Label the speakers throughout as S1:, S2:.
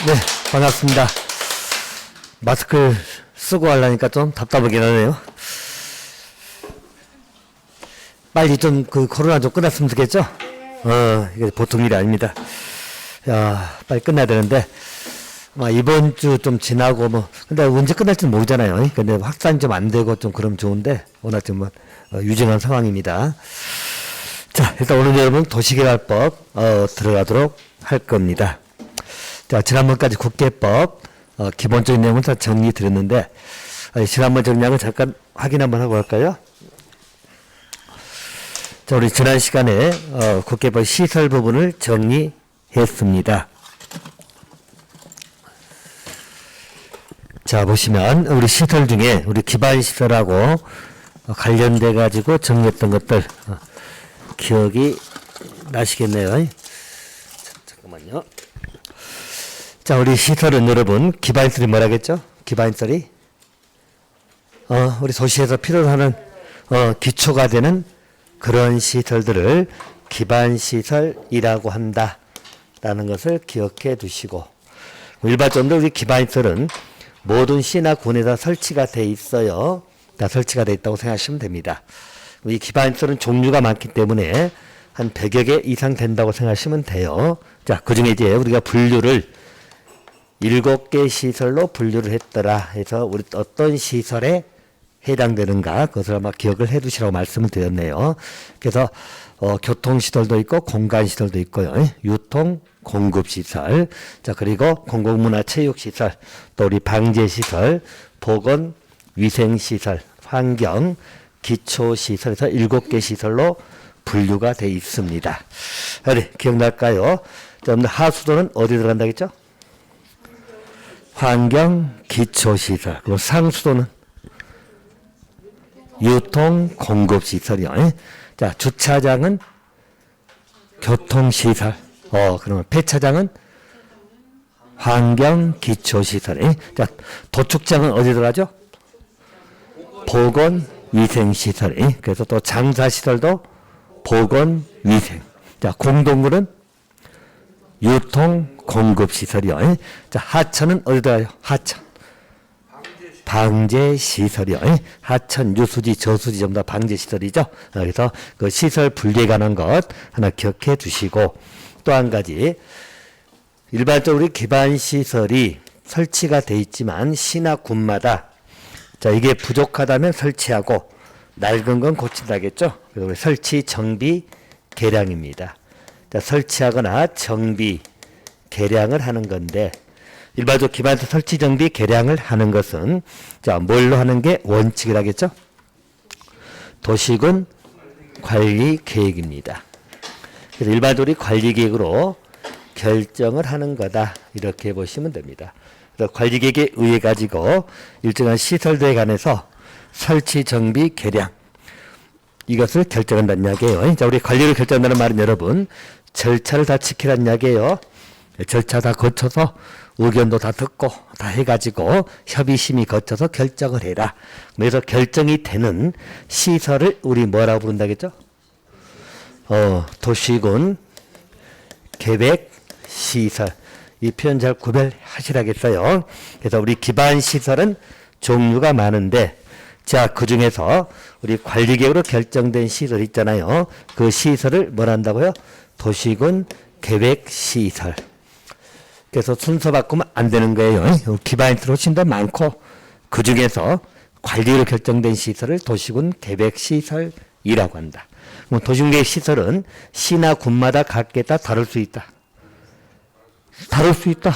S1: 네, 반갑습니다. 마스크를 쓰고 하려니까 좀 답답하긴 하네요. 빨리 좀 그 코로나 좀 끝났으면 좋겠죠? 이게 보통 일이 아닙니다. 야, 빨리 끝나야 되는데, 이번 주 좀 지나고 근데 언제 끝날지는 모르잖아요. 근데 확산이 좀 안 되고 좀 그러면 좋은데, 워낙 좀 유증한 상황입니다. 자, 일단 오늘 여러분 도시개발법, 들어가도록 할 겁니다. 자, 지난번까지 국계법, 기본적인 내용을 다 정리 드렸는데, 지난번 정리한 거 잠깐 확인 한번 하고 할까요? 자, 우리 지난 시간에, 국계법 시설 부분을 정리했습니다. 자, 보시면, 우리 시설 중에, 우리 기반시설하고 관련돼가지고 정리했던 것들, 기억이 나시겠네요. 잠깐만요. 자, 우리 시설은 여러분, 기반시설이 뭐라겠죠? 기반시설이? 우리 도시에서 필요로 하는, 기초가 되는 그런 시설들을 기반시설이라고 한다. 라는 것을 기억해 두시고, 일반적으로 우리 기반시설은 모든 시나 군에다 설치가 돼 있어요. 다 설치가 돼 있다고 생각하시면 됩니다. 이 기반시설은 종류가 많기 때문에 한 100여 개 이상 된다고 생각하시면 돼요. 자, 그 중에 이제 우리가 분류를 7개 시설로 분류를 했더라 해서 우리 어떤 시설에 해당되는가 그것을 아마 기억을 해 두시라고 말씀을 드렸네요. 그래서 교통시설도 있고 공간시설도 있고요. 유통, 공급시설, 자, 그리고 공공문화체육시설, 또 우리 방제시설, 보건, 위생시설, 환경, 기초시설에서 7개 시설로 분류가 되어 있습니다. 그래, 기억날까요? 자, 하수도는 어디 들어간다겠죠? 환경, 기초시설. 그리고 상수도는 유통, 공급시설이요. 자, 주차장은 교통시설. 그러면 폐차장은 환경, 기초시설. 자, 도축장은 어디 들어가죠? 보건, 위생시설. 그래서 또 장사시설도 보건, 위생. 자, 공동물은 유통, 공급시설이요. 자, 하천은 어디 들어가요? 하천. 방제시설이요. 하천, 유수지, 저수지 전부 다 방제시설이죠. 그래서 그 시설 분리에 관한 것 하나 기억해 두시고, 또 한 가지, 일반적으로 기반시설이 설치가 돼 있지만 시나 군마다, 자, 이게 부족하다면 설치하고 낡은 건 고친다겠죠. 그래서 우리 설치, 정비, 개량입니다. 자, 설치하거나 정비, 개량을 하는 건데, 일반적으로 기반시설 설치, 정비, 개량을 하는 것은, 자, 뭘로 하는 게 원칙이라겠죠? 도시군 관리 계획입니다. 그래서 일반적으로 관리 계획으로 결정을 하는 거다. 이렇게 보시면 됩니다. 그래서 관리 계획에 의해 가지고 일정한 시설들에 관해서 설치, 정비, 개량, 이것을 결정한다는 이야기예요. 자, 우리 관리를 결정한다는 말은 여러분, 절차를 다 지키라는 이야기예요. 절차 다 거쳐서 의견도 다 듣고 다 해가지고 협의심이 거쳐서 결정을 해라. 그래서 결정이 되는 시설을 우리 뭐라고 부른다겠죠? 도시군 계획시설. 이 표현 잘 구별하시라겠어요. 그래서 우리 기반시설은 종류가 많은데, 자, 그 중에서 우리 관리계획으로 결정된 시설 있잖아요. 그 시설을 뭐라 한다고요? 도시군 계획시설. 그래서 순서 바꾸면 안 되는 거예요. 기반시설이 훨씬 더 많고, 그 중에서 관리로 결정된 시설을 도시군 계획시설이라고 한다. 도시군 계획시설은 시나 군마다 각기 다 다를 수 있다. 다를 수 있다.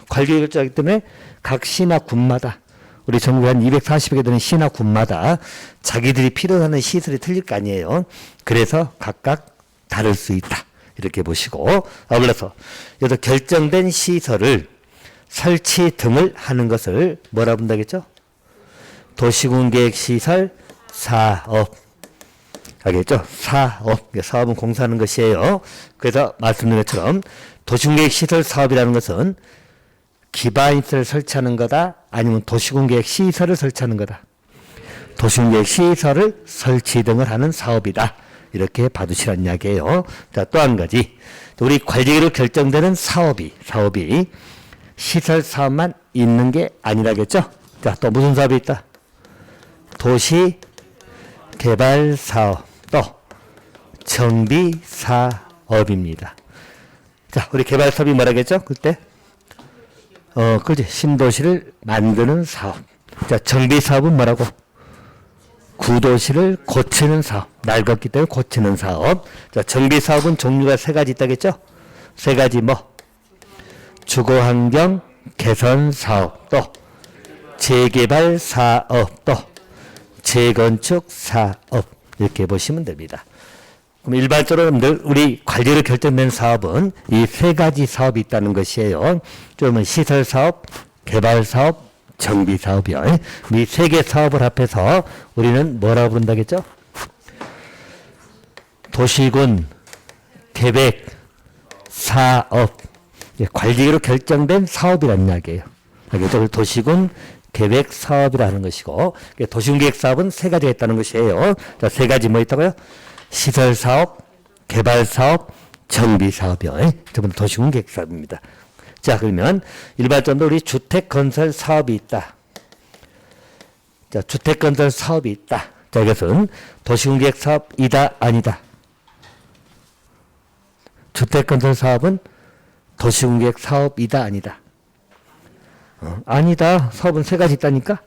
S1: 관리로 결정하기 때문에 각 시나 군마다, 우리 전국에 한 240여 개 되는 시나 군마다 자기들이 필요로 하는 시설이 틀릴 거 아니에요. 그래서 각각 다를 수 있다. 이렇게 보시고, 아울러서 여기서 결정된 시설을 설치 등을 하는 것을 뭐라 본다겠죠? 도시군계획시설 사업. 알겠죠? 사업. 사업은 공사하는 것이에요. 그래서 말씀드린 것처럼 도시군계획시설 사업이라는 것은 기반시설을 설치하는 거다, 아니면 도시군계획시설을 설치하는 거다. 도시군계획시설을 설치 등을 하는 사업이다. 이렇게 봐두시라는 이야기예요. 자, 또 한 가지, 우리 관리계획으로 결정되는 사업이 시설 사업만 있는 게 아니라겠죠? 자, 또 무슨 사업이 있다? 도시 개발 사업, 또 정비 사업입니다. 자, 우리 개발 사업이 뭐라겠죠? 그때? 그렇지. 신도시를 만드는 사업. 자, 정비 사업은 뭐라고? 구도시를 고치는 사업. 낡았기 때문에 고치는 사업. 자, 정비 사업은 종류가 세 가지 있다겠죠? 세 가지 뭐? 주거환경 개선 사업, 또 재개발 사업, 또 재건축 사업. 이렇게 보시면 됩니다. 그럼 일반적으로 늘 우리 관리로 결정된 사업은 이 세 가지 사업이 있다는 것이에요. 좀 시설 사업, 개발 사업, 정비 사업이요. 이 세 개 사업을 합해서 우리는 뭐라고 부른다겠죠? 도시군 계획 사업. 관리로 결정된 사업이라는 이야기예요. 알겠죠? 도시군 계획 사업이라는 것이고, 도시군 계획 사업은 세 가지가 있다는 것이에요. 자, 세 가지 뭐 있다고요? 시설 사업, 개발 사업, 정비 사업이요. 전부 도시군 계획 사업입니다. 자, 그러면 일반적으로 우리 주택 건설 사업이 있다. 자, 주택 건설 사업이 있다. 자, 이것은 도시군 계획 사업이다, 아니다. 주택 건설 사업은 도시군 계획 사업이다, 아니다. 아니다. 사업은 세 가지 있다니까.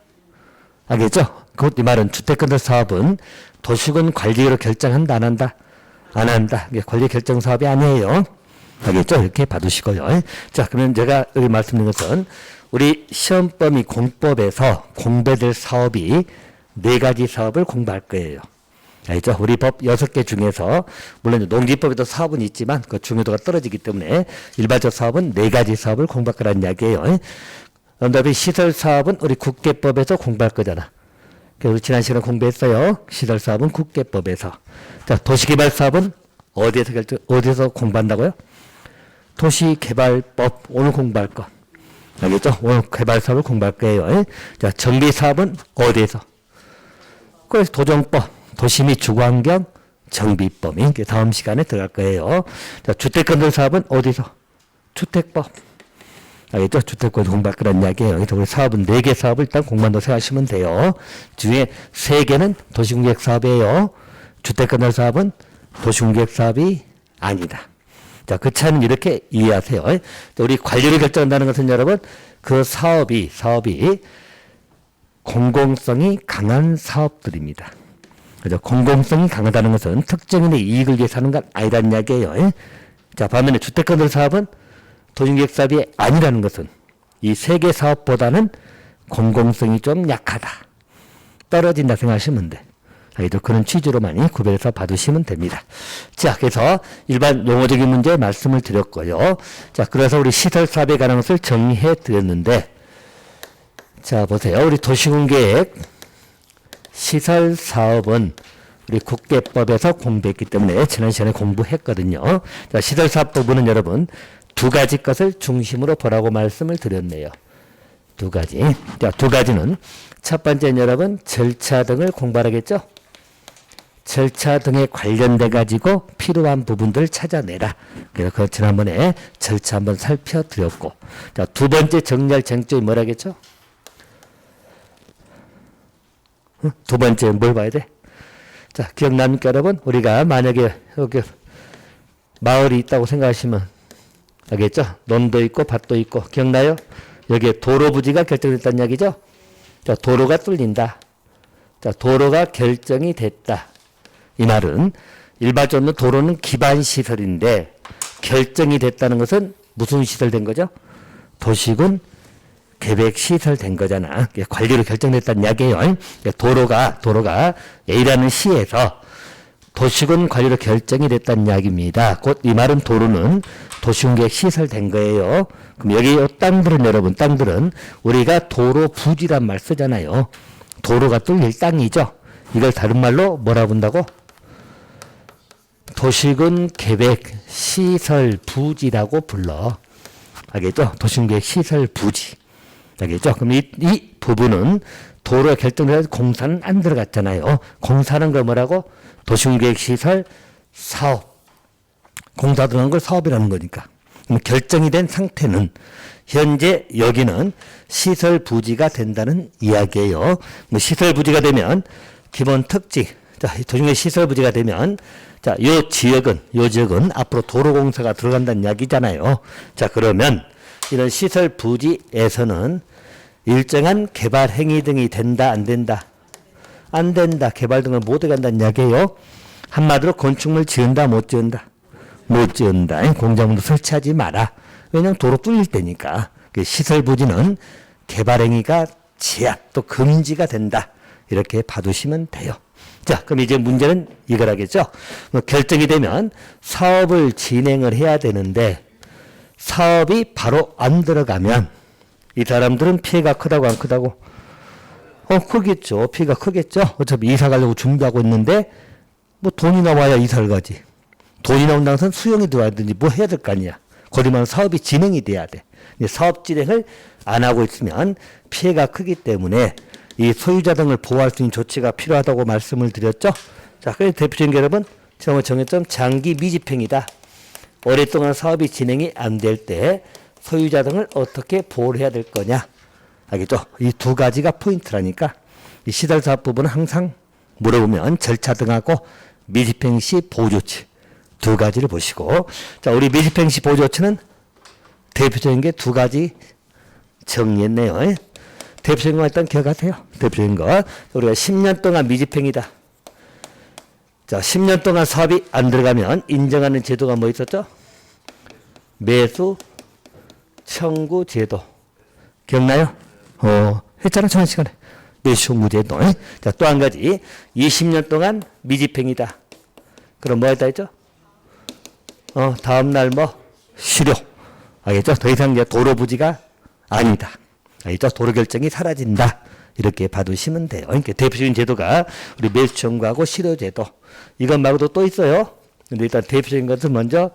S1: 알겠죠? 이 말은 주택 건설 사업은 도시군 관리로 결정한다, 안 한다? 안 한다. 이게 관리 결정 사업이 아니에요. 알겠죠? 이렇게 봐두시고요. 자, 그러면 제가 여기 말씀드린 것은 우리 시험 범위 공법에서 공부될 사업이 네 가지 사업을 공부할 거예요. 알겠죠? 우리 법 6개 중에서 물론 농지법에도 사업은 있지만 그 중요도가 떨어지기 때문에 일반적 사업은 네 가지 사업을 공부할 거라는 이야기예요. 그다음에 시설 사업은 우리 국계법에서 공부할 거잖아. 그래서 지난 시간에 공부했어요. 시설 사업은 국계법에서. 자, 도시개발 사업은 어디에서 공부한다고요? 도시개발법 오늘 공부할 거. 알겠죠? 오늘 개발 사업을 공부할 거예요. 자, 정비 사업은 어디에서? 그래서 도정법, 도시 및 주거환경 정비법이 다음 시간에 들어갈 거예요. 자, 주택건설 사업은 어디서? 주택법. 알겠죠? 주택권 공부할 거란 이야기예요. 그래서 우리 사업은 4개 사업을 일단 공부한다고 생각하시면 돼요. 중에 3개는 도시공계획 사업이에요. 주택건설 사업은 도시공계획 사업이 아니다. 자, 그 차이는 이렇게 이해하세요. 우리 관리를 결정한다는 것은 여러분, 그 사업이 공공성이 강한 사업들입니다. 그죠? 공공성이 강하다는 것은 특정인의 이익을 위해서 하는 건 아니라는 이야기예요. 자, 반면에 주택건설 사업은 도시공계획 사업이 아니라는 것은 이 세 개 사업보다는 공공성이 좀 약하다. 떨어진다 생각하시면 돼. 알겠죠? 그런 취지로 많이 구별해서 봐두시면 됩니다. 자, 그래서 일반 용어적인 문제 말씀을 드렸고요. 자, 그래서 우리 시설 사업에 관한 것을 정리해 드렸는데, 자, 보세요. 우리 도시공계획 시설 사업은 우리 국계법에서 공부했기 때문에 지난 시간에 공부했거든요. 자, 시설 사업 부분은 여러분 두 가지 것을 중심으로 보라고 말씀을 드렸네요. 두 가지. 자, 두 가지는 첫 번째는 여러분 절차 등을 공부하겠죠. 절차 등에 관련돼 가지고 필요한 부분들 찾아내라. 그래서 그 지난번에 절차 한번 살펴드렸고, 자, 두 번째 정리할 쟁점이 뭐라겠죠? 두 번째 뭘 봐야 돼? 자, 기억납니까 여러분? 우리가 만약에 여기 마을이 있다고 생각하시면 알겠죠? 논도 있고 밭도 있고 기억나요? 여기에 도로 부지가 결정됐다는 이야기죠? 자, 도로가 뚫린다. 자, 도로가 결정이 됐다. 이 말은 일반적으로 도로는 기반 시설인데 결정이 됐다는 것은 무슨 시설 된 거죠? 도시군 계획 시설 된 거잖아. 관리로 결정됐다는 이야기예요. 도로가 A라는 시에서 도시군 관리로 결정이 됐다는 이야기입니다. 곧 이 말은 도로는 도시군 계획 시설 된 거예요. 그럼 여기 땅들은 여러분, 땅들은 우리가 도로 부지란 말 쓰잖아요. 도로가 뚫릴 땅이죠. 이걸 다른 말로 뭐라 본다고? 도시군 계획 시설 부지라고 불러. 알겠죠? 도시군 계획 시설 부지. 알겠죠? 그럼 이 부분은 도로가 결정돼서 공사는 안 들어갔잖아요. 공사는 거 뭐라고? 도시군 계획 시설 사업. 공사 들어간 걸 사업이라는 거니까. 결정이 된 상태는 현재 여기는 시설 부지가 된다는 이야기예요. 시설 부지가 되면 기본 특징, 자, 도중에 시설 부지가 되면 자, 요 지역은 앞으로 도로공사가 들어간다는 이야기잖아요. 자, 그러면 이런 시설 부지에서는 일정한 개발 행위 등이 된다, 안 된다? 안 된다. 개발 등을 못 해간다는 이야기예요. 한마디로 건축물 지은다, 못 지은다? 못 지은다. 공작물도 설치하지 마라. 왜냐면 도로 뚫릴 때니까. 시설 부지는 개발 행위가 제약 또 금지가 된다. 이렇게 봐두시면 돼요. 자, 그럼 이제 문제는 이거라겠죠. 결정이 되면 사업을 진행을 해야 되는데 사업이 바로 안 들어가면 이 사람들은 피해가 크다고 안 크다고? 크겠죠. 피해가 크겠죠. 어차피 이사 가려고 준비하고 있는데 뭐 돈이 나와야 이사를 가지. 돈이 나온다는 것은 수용이 들어와야 되는지 뭐 해야 될 거 아니야. 거기만 사업이 진행이 돼야 돼. 사업 진행을 안 하고 있으면 피해가 크기 때문에 이 소유자 등을 보호할 수 있는 조치가 필요하다고 말씀을 드렸죠. 자, 그래서 대표적인 게 여러분, 정했던 장기 미집행이다. 오랫동안 사업이 진행이 안 될 때 소유자 등을 어떻게 보호를 해야 될 거냐. 알겠죠? 이 두 가지가 포인트라니까 이 시설사업 부분은 항상 물어보면 절차 등하고 미집행 시 보호조치 두 가지를 보시고, 자, 우리 미집행 시 보호조치는 대표적인 게 두 가지 정리했네요. 대표적인 거 일단 기억하세요. 대표적인 거. 우리가 10년 동안 미집행이다. 자, 10년 동안 사업이 안 들어가면 인정하는 제도가 뭐 있었죠? 매수 청구 제도. 기억나요? 했잖아, 지난 시간에. 매수 청구 제도. 자, 또 한 가지. 20년 동안 미집행이다. 그럼 뭐 했다 했죠? 다음날 뭐? 실효. 알겠죠? 더 이상 이제 도로 부지가 아니다. 알겠죠? 도로 결정이 사라진다. 이렇게 봐두시면 돼요. 그러니까 대표적인 제도가 우리 매수 청구하고 실효 제도. 이것 말고도 또 있어요. 근데 일단 대표적인 것은 먼저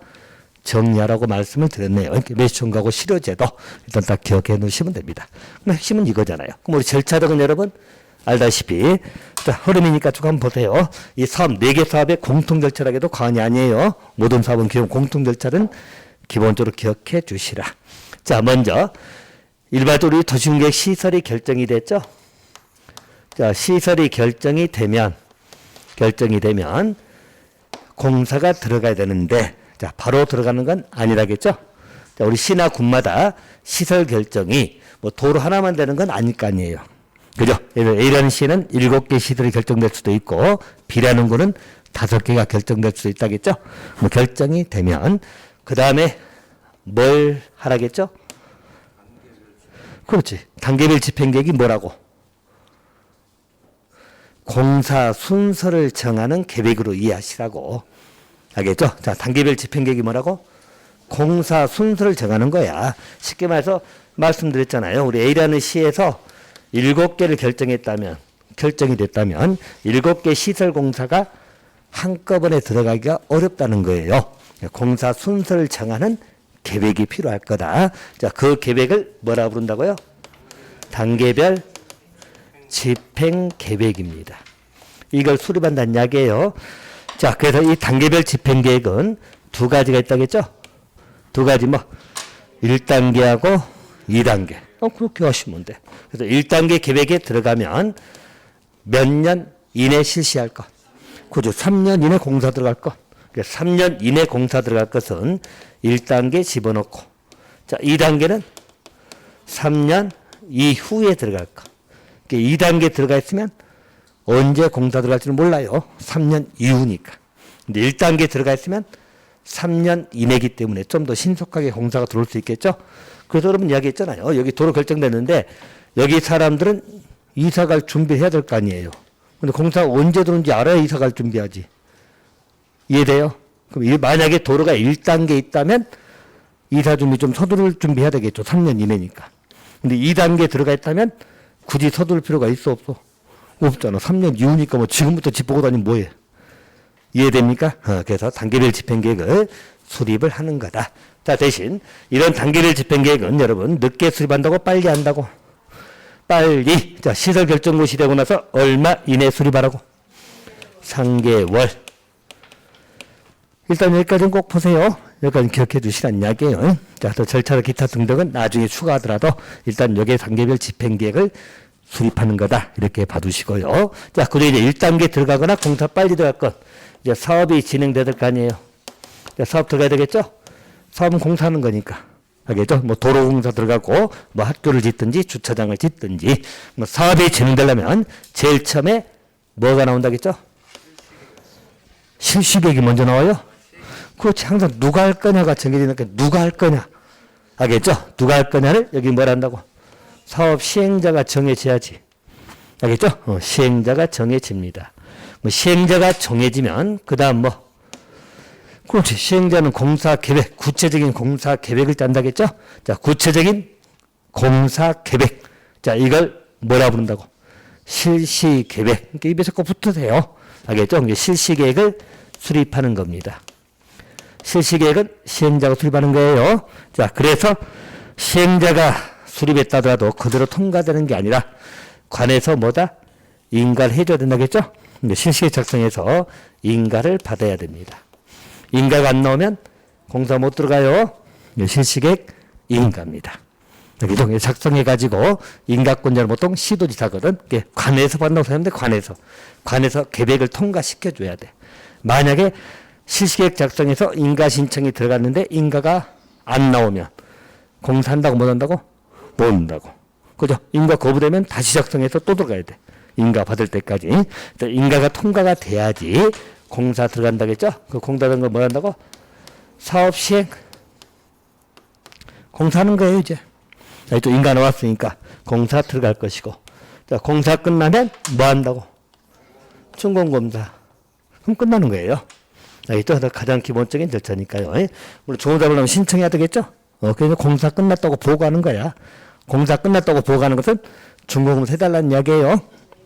S1: 정리하라고 말씀을 드렸네요. 그러니까 매수 청구하고 실효 제도. 일단 딱 기억해 놓으시면 됩니다. 그럼 핵심은 이거잖아요. 그럼 우리 절차등은 여러분 알다시피 자, 흐름이니까 쭉 한번 보세요. 이 사업, 4개 사업의 공통 절차라고 해도 과언이 아니에요. 모든 사업은 기본 공통 절차는 기본적으로 기억해 주시라. 자, 먼저 일반적으로 도시계획 시설이 결정이 됐죠. 자, 시설이 결정이 되면 공사가 들어가야 되는데, 자, 바로 들어가는 건 아니라겠죠. 자, 우리 시나 군마다 시설 결정이 뭐 도로 하나만 되는 건 아닐 거 아니에요. 그죠? A라는 시는 7개 시설이 결정될 수도 있고, B라는 거는 5개가 결정될 수도 있다겠죠. 뭐 결정이 되면 그 다음에 뭘 하라겠죠? 그렇지. 단계별 집행계획이 뭐라고? 공사 순서를 정하는 계획으로 이해하시라고. 알겠죠? 자, 단계별 집행계획이 뭐라고? 공사 순서를 정하는 거야. 쉽게 말해서 말씀드렸잖아요. 우리 A라는 시에서 7개를 결정이 됐다면 7개 시설 공사가 한꺼번에 들어가기가 어렵다는 거예요. 공사 순서를 정하는 계획이 필요할 거다. 자, 그 계획을 뭐라 부른다고요? 단계별 집행 계획입니다. 이걸 수립한다는 이야기예요. 자, 그래서 이 단계별 집행 계획은 두 가지가 있다겠죠? 두 가지 뭐 1단계하고 2단계. 그렇게 하시면 돼. 그래서 1단계 계획에 들어가면 몇 년 이내 실시할 것. 그죠? 3년 이내 공사 들어갈 것. 3년 이내 공사 들어갈 것은 1단계 집어넣고, 자, 2단계는 3년 이후에 들어갈 것. 2단계 들어가 있으면 언제 공사 들어갈지는 몰라요. 3년 이후니까. 근데 1단계 들어가 있으면 3년 이내기 때문에 좀 더 신속하게 공사가 들어올 수 있겠죠. 그래서 여러분 이야기했잖아요. 여기 도로 결정됐는데 여기 사람들은 이사 갈 준비해야 될 거 아니에요. 근데 공사가 언제 들어오는지 알아야 이사 갈 준비하지. 이해돼요? 그럼 만약에 도로가 1단계 있다면 이사 준비 좀 서두를 준비해야 되겠죠. 3년 이내니까. 근데 2단계 들어가 있다면 굳이 서두를 필요가 있어 없어? 없잖아. 3년 이후니까 뭐 지금부터 집 보고 다니면 뭐해? 이해됩니까? 그래서 단계별 집행계획을 수립을 하는 거다. 자, 대신 이런 단계별 집행계획은 여러분 늦게 수립한다고 빨리 한다고? 빨리. 자, 시설 결정고시 되고 나서 얼마 이내 수립하라고? 3개월. 일단 여기까지는 꼭 보세요. 여기까지 기억해 두시란 이야기예요. 자, 또 절차나 기타 등등은 나중에 추가하더라도 일단 여기에 단계별 집행계획을 수립하는 거다. 이렇게 봐두시고요. 자, 그리고 이제 1단계 들어가거나 공사 빨리 들어갈 것. 이제 사업이 진행될 거 아니에요. 자, 사업 들어가야 되겠죠? 사업은 공사하는 거니까. 알겠죠? 뭐 도로공사 들어가고 뭐 학교를 짓든지 주차장을 짓든지 뭐 사업이 진행되려면 제일 처음에 뭐가 나온다겠죠? 실시계획이 먼저 나와요? 그렇지. 항상 누가 할 거냐가 정해지니까 누가 할 거냐. 알겠죠? 누가 할 거냐를 여기 뭘 한다고? 사업 시행자가 정해져야지. 알겠죠? 시행자가 정해집니다. 뭐 시행자가 정해지면 그 다음 뭐 그렇지. 시행자는 공사 계획, 구체적인 공사 계획을 짠다겠죠? 자, 구체적인 공사 계획. 자, 이걸 뭐라 부른다고? 실시 계획. 그러니까 입에서 꼭 붙으세요. 알겠죠? 실시 계획을 수립하는 겁니다. 실시 계획은 시행자가 수립하는 거예요. 자, 그래서 시행자가 수립했다 하더라도 그대로 통과되는 게 아니라 관에서 뭐다? 인가를 해줘야 된다겠죠? 실시 계획 작성해서 인가를 받아야 됩니다. 인가가 안 나오면 공사 못 들어가요. 실시계획 인가입니다. 여기도 작성해가지고 인가권자는 보통 시도지사거든. 관에서 받는다고 생각하는데 관에서 계획을 통과시켜줘야 돼. 만약에 실시계획 작성해서 인가 신청이 들어갔는데 인가가 안 나오면 공사한다고 못 한다고? 못 한다고. 그죠? 인가 거부되면 다시 작성해서 또 들어가야 돼. 인가 받을 때까지. 인가가 통과가 돼야지 공사 들어간다겠죠? 그 공사 들어간 거 뭐 한다고? 사업 시행. 공사하는 거예요, 이제. 자, 또 인가 나왔으니까 공사 들어갈 것이고. 자, 공사 끝나면 뭐 한다고? 준공검사. 그럼 끝나는 거예요. 알겠죠? 가장 기본적인 절차니까요. 물론 좋은 답을 하면 신청해야 되겠죠? 그래서 공사 끝났다고 보고하는 거야. 공사 끝났다고 보고하는 것은 준공검사 해달라는 이야기예요.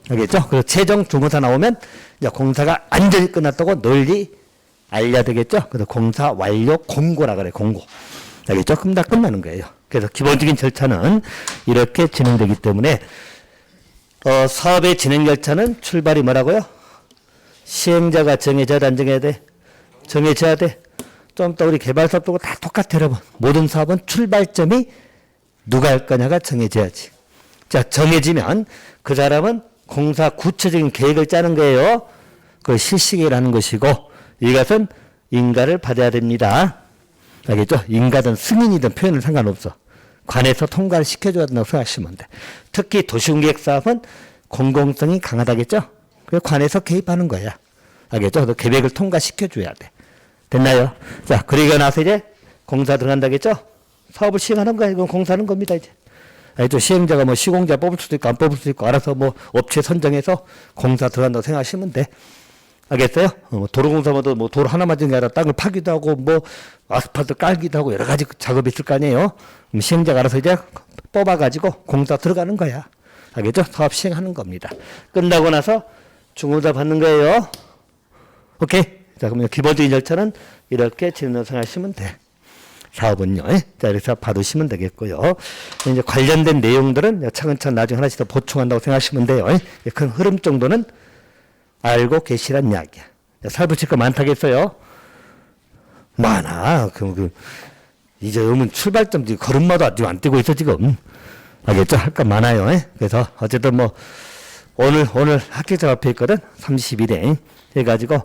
S1: 알겠죠? 그래서 최종 중공사 나오면 이제 공사가 완전히 끝났다고 널리 알려야 되겠죠? 그래서 공사 완료 공고라 그래, 공고. 알겠죠? 그럼 다 끝나는 거예요. 그래서 기본적인 절차는 이렇게 진행되기 때문에 사업의 진행 절차는 출발이 뭐라고요? 시행자가 정해져야 돼, 안 정해야 돼? 정해져야 돼. 좀 더 우리 개발 사업도 다 똑같아, 여러분. 모든 사업은 출발점이 누가 할 거냐가 정해져야지. 자, 정해지면 그 사람은 공사 구체적인 계획을 짜는 거예요. 그걸 실시계획이라는 것이고 이것은 인가를 받아야 됩니다. 알겠죠? 인가든 승인이든 표현은 상관없어. 관에서 통과를 시켜줘야 된다고 생각하시면 돼. 특히 도시공계획 사업은 공공성이 강하다겠죠? 그래서 관에서 개입하는 거야. 알겠죠? 그 계획을 통과시켜줘야 돼. 됐나요? 자, 그리고 나서 이제 공사 들어간다겠죠? 사업을 시행하는 거야. 이건 공사하는 겁니다, 이제. 알겠죠? 시행자가 뭐 시공자 뽑을 수도 있고 안 뽑을 수도 있고 알아서 뭐 업체 선정해서 공사 들어간다고 생각하시면 돼. 알겠어요? 도로공사마다 뭐 도로 하나만 짓는 게 아니라 땅을 파기도 하고 뭐 아스팔트 깔기도 하고 여러 가지 작업이 있을 거 아니에요? 시행자가 알아서 이제 뽑아가지고 공사 들어가는 거야. 알겠죠? 사업 시행하는 겁니다. 끝나고 나서 중공사 받는 거예요. 오케이? 자, 그러면 기본적인 절차는 이렇게 진행하시면 돼. 사업은요. 자, 이렇게 받으시면 되겠고요. 이제 관련된 내용들은 차근차근 나중에 하나씩 더 보충한다고 생각하시면 돼요. 큰 흐름 정도는 알고 계시란 이야기야. 살붙일 거 많다겠어요? 많아. 이제 오면 출발점, 걸음마도 아직 안 뛰고 있어, 지금. 알겠죠? 할 거 많아요. 그래서, 어쨌든 뭐, 오늘 합격자 앞에 있거든? 30일에. 해가지고,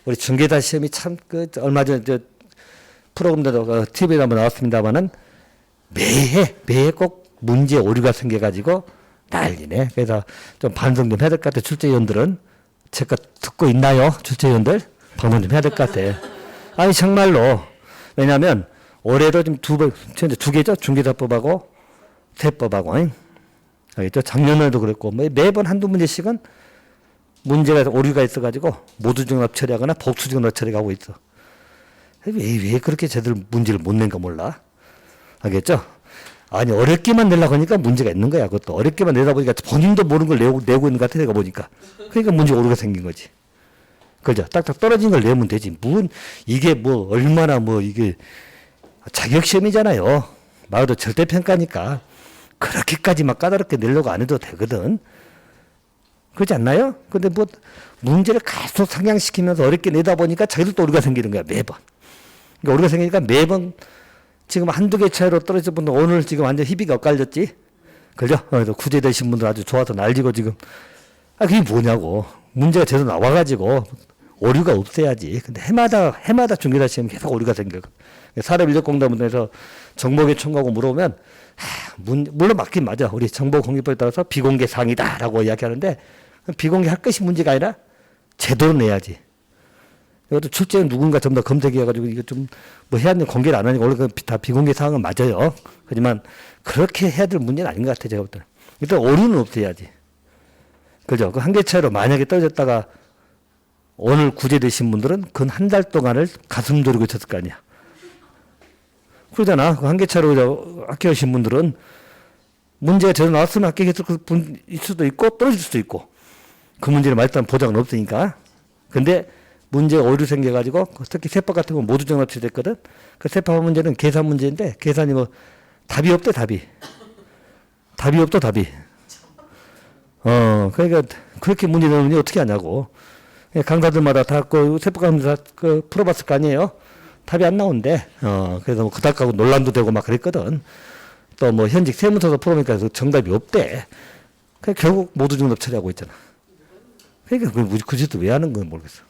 S1: 우리 중개사 시험이 참, 얼마 전에, 프로그램도, TV에 한번 나왔습니다만은, 매해 꼭 문제 오류가 생겨가지고, 난리네. 그래서 좀 반성 좀 해야 될 것 같아. 출제위원들은. 제가 듣고 있나요? 출제위원들? 반성 좀 해야 될 것 같아. 아니, 정말로. 왜냐면, 올해도 지금 두 개죠? 중개사법하고, 세법하고. 알겠죠? 작년에도 그랬고, 매번 한두 문제씩은 문제가, 오류가 있어가지고, 모두증합 처리하거나 복수증합 처리하고 있어. 왜 그렇게 제대로 문제를 못 낸가 몰라? 알겠죠? 아니, 어렵게만 내려고 하니까 문제가 있는 거야. 그것도 어렵게만 내다 보니까 본인도 모르는 걸 내고 있는 것 같아, 내가 보니까. 그러니까 문제가 오류가 생긴 거지. 그죠? 딱딱 떨어진 걸 내면 되지. 이게 뭐, 얼마나 뭐, 이게 자격시험이잖아요. 말도 절대평가니까. 그렇게까지 막 까다롭게 내려고 안 해도 되거든. 그렇지 않나요? 근데 뭐 문제를 계속 상향시키면서 어렵게 내다 보니까 자기들도 오류가 생기는 거야, 매번. 그러니까 오류가 생기니까 매번 지금 한두 개 차이로 떨어진 분들 오늘 지금 완전 희비가 엇갈렸지? 그죠? 그래서 구제 되신 분들 아주 좋아서 난리고 지금. 그게 뭐냐고. 문제가 제대로 나와가지고 오류가 없어야지. 근데 해마다 중개사 시험 계속 오류가 생겨. 사립인력공단에서 정보계 청구하고 물어보면, 물론 맞긴 맞아. 우리 정보공개법에 따라서 비공개 사항이다라고 이야기하는데, 비공개 할 것이 문제가 아니라 제대로 내야지. 이것도 출제는 누군가 좀 더 검색해가지고 이거 좀 뭐 해야 되는 공개를 안 하니까 원래 다 비공개 사항은 맞아요. 하지만 그렇게 해야 될 문제는 아닌 것 같아요. 제가 볼 때는. 일단 오류는 없어야지. 그죠? 그 한 개 차이로 만약에 떨어졌다가 오늘 구제되신 분들은 그 한 달 동안을 가슴 졸이고 있었을 거 아니야. 그러잖아. 그 한 개 차로 합격하신 분들은 문제가 제대로 나왔으면 합격했을 분일 수도 있고 떨어질 수도 있고 그 문제를 말단 보장은 없으니까. 근데 문제가 오류 생겨가지고 특히 세법 같은 거 모두 정답이 됐거든. 그 세법 문제는 계산 문제인데 계산이 뭐 답이 없대 답이. 답이 없다 답이. 그러니까 그렇게 문제 내놓으니 어떻게 하냐고. 강사들마다 다 그 세법 강사 그 풀어봤을 거 아니에요. 답이 안 나온대. 그래서 뭐 그닥하고 논란도 되고 막 그랬거든. 또 뭐 현직 세무서도 풀어보니까 정답이 없대. 그러니까 결국 모두 정답 처리하고 있잖아. 그러니까 굳이 또 왜 하는 건 모르겠어.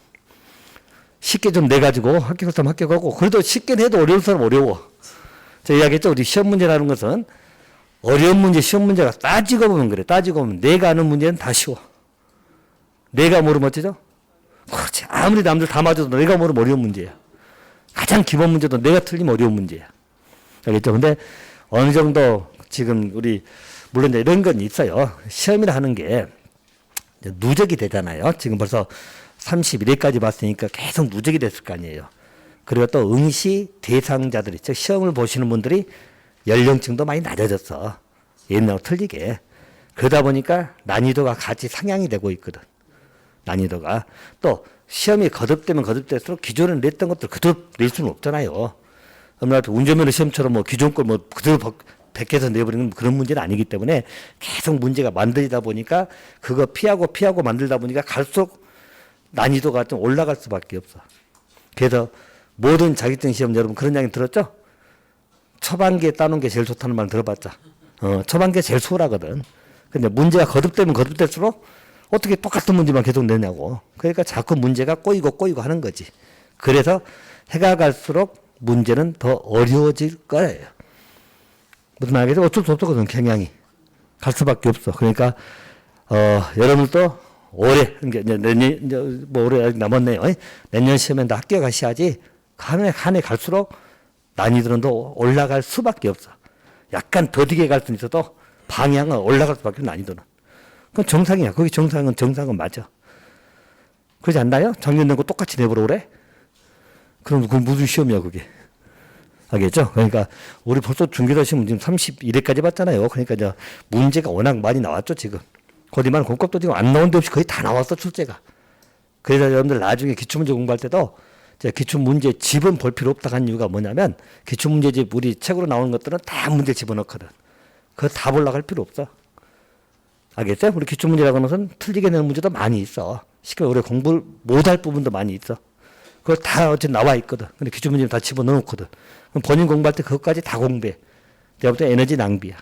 S1: 쉽게 좀 내가지고 합격할 사람 합격하고, 그래도 쉽게 내도 어려운 사람 어려워. 제가 이야기했죠. 우리 시험 문제라는 것은 어려운 문제, 시험 문제가 따지고 보면 그래. 따지고 보면 내가 아는 문제는 다 쉬워. 내가 모르면 어쩌죠? 그렇지. 아무리 남들 다 맞아도 내가 모르면 어려운 문제야. 가장 기본 문제도 내가 틀리면 어려운 문제야. 알겠죠? 근데 어느 정도 지금 우리, 물론 이제 이런 건 있어요. 시험이라 하는 게 누적이 되잖아요. 지금 벌써 31회까지 봤으니까 계속 누적이 됐을 거 아니에요. 그리고 또 응시 대상자들이, 즉 시험을 보시는 분들이 연령층도 많이 낮아졌어. 옛날하고 틀리게. 그러다 보니까 난이도가 같이 상향이 되고 있거든. 난이도가. 또 시험이 거듭되면 거듭될수록 기존에 냈던 것들 그대로 낼 수는 없잖아요. 아무래도 운전면허 시험처럼 뭐 기존 걸 뭐 그대로 베껴서 내버리는 그런 문제는 아니기 때문에 계속 문제가 만들다 보니까 그거 피하고 만들다 보니까 갈수록 난이도가 좀 올라갈 수밖에 없어. 그래서 모든 자격증 시험 여러분 그런 이야기 들었죠? 초반기에 따놓은 게 제일 좋다는 말 들어봤자. 초반기에 제일 수월하거든. 근데 문제가 거듭되면 거듭될수록 어떻게 똑같은 문제만 계속 내냐고. 그러니까 자꾸 문제가 꼬이고 하는 거지. 그래서 해가 갈수록 문제는 더 어려워질 거예요. 무슨 말이겠죠? 어쩔 수 없거든, 경향이. 갈 수밖에 없어. 그러니까, 여러분도 올해, 그러니까 내년, 이제 뭐 올해 아직 남았네요. 내년 시험에 다 합격하셔야지. 한 해 갈수록 난이도는 더 올라갈 수밖에 없어. 약간 더디게 갈 수는 있어도 방향은 올라갈 수밖에 없어, 난이도는. 그건 정상이야. 거기 정상은 맞아. 그러지 않나요? 작년 낸 거 똑같이 내보러 그래? 그럼 그건 무슨 시험이야, 그게. 알겠죠? 그러니까 우리 벌써 중개사 시험 지금 31회까지 봤잖아요. 그러니까 이제 문제가 워낙 많이 나왔죠, 지금. 거기만 공법도 지금 안 나온 데 없이 거의 다 나왔어, 출제가. 그래서 여러분들 나중에 기출문제 공부할 때도 제가 기출문제 집은 볼 필요 없다고 한 이유가 뭐냐면 기출문제집 우리 책으로 나오는 것들은 다 문제 집어넣거든. 그거 다 보려고 할 필요 없어. 알겠죠? 우리 기출문제라고 하는 것은 틀리게 내는 문제도 많이 있어. 쉽게 우리 공부를 못할 부분도 많이 있어. 그거 다 어쨌든 나와 있거든. 근데 기출문제는 다 집어넣거든. 그럼 본인 공부할 때 그것까지 다 공부해. 내가 볼 때 에너지 낭비야.